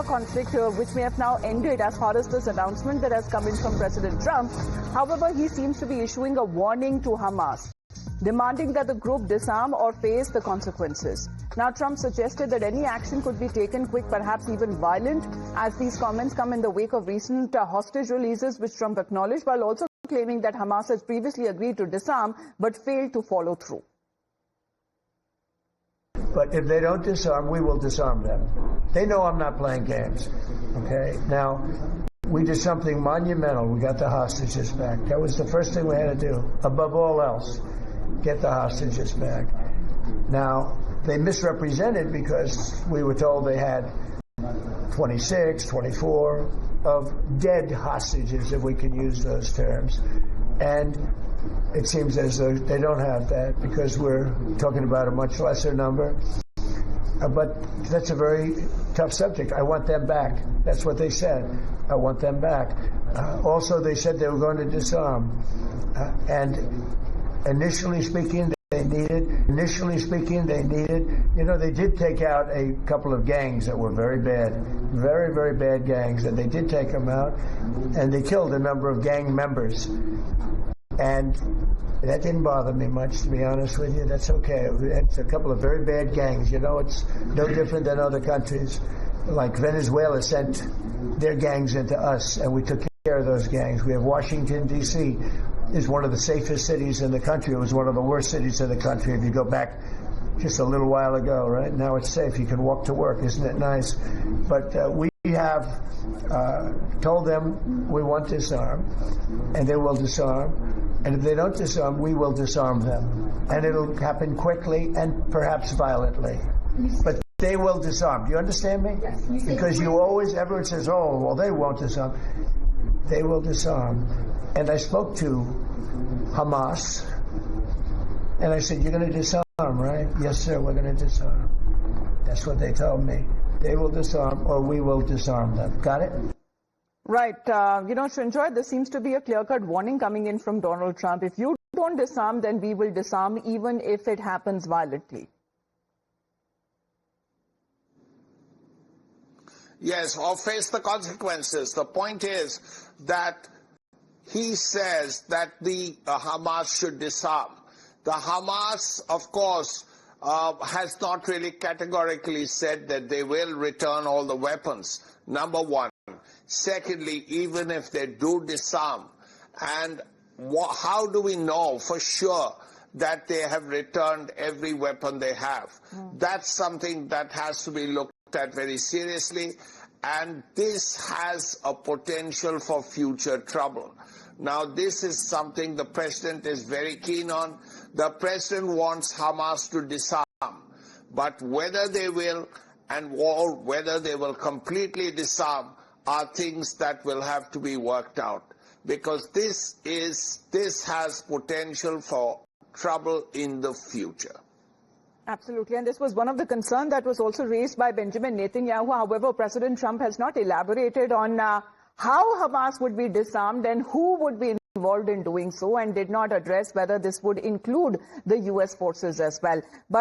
conflict which may have now ended as far as this announcement that has come in from President Trump. However, he seems to be issuing a warning to Hamas, demanding that the group disarm or face the consequences. Now, Trump suggested that any action could be taken quick, perhaps even violent, as these comments come in the wake of recent hostage releases, which Trump acknowledged, while also claiming that Hamas has previously agreed to disarm but failed to follow through. But if they don't disarm, we will disarm them. They know I'm not playing games. Okay? Now, we did something monumental. We got the hostages back. That was the first thing we had to do. Above all else, get the hostages back. Now, they misrepresented because we were told they had 26, 24 of dead hostages, if we can use those terms. And it seems as though they don't have that because we're talking about a much lesser number. But that's a very tough subject. I want them back. That's what they said. I want them back. Also, they said they were going to disarm. And initially speaking, they needed, they did take out a couple of gangs that were very bad, very, very bad gangs, and they did take them out, and they killed a number of gang members. And that didn't bother me much, to be honest with you. That's okay. It's a couple of very bad gangs. You know, it's no different than other countries. Like Venezuela sent their gangs into us, and we took care of those gangs. We have Washington, D.C. is one of the safest cities in the country. It was one of the worst cities in the country if you go back just a little while ago, right? Now it's safe. You can walk to work. Isn't it nice? But we have told them we want to disarm, and they will disarm. And if they don't disarm, we will disarm them. And it'll happen quickly and perhaps violently. But they will disarm. Do you understand me? Yes. Because you always, everyone says, oh, well, they won't disarm. They will disarm. And I spoke to Hamas, and I said, you're going to disarm, right? Yes, sir, we're going to disarm. That's what they told me. They will disarm or we will disarm them. Got it? Right. Srinjoy, there seems to be a clear-cut warning coming in from Donald Trump. If you don't disarm, then we will disarm, even if it happens violently. Yes, or face the consequences. The point is that he says that the Hamas should disarm. The Hamas, of course, has not really categorically said that they will return all the weapons, number one. Secondly, even if they do disarm, and how do we know for sure that they have returned every weapon they have? That's something that has to be looked at very seriously, and this has a potential for future trouble. Now, this is something the president is very keen on. The president wants Hamas to disarm, but whether they will or whether they will completely disarm are things that will have to be worked out, because this has potential for trouble in the future. Absolutely, and this was one of the concerns that was also raised by Benjamin Netanyahu. However, President Trump has not elaborated on how Hamas would be disarmed and who would be involved in doing so, and did not address whether this would include the U.S. forces as well. But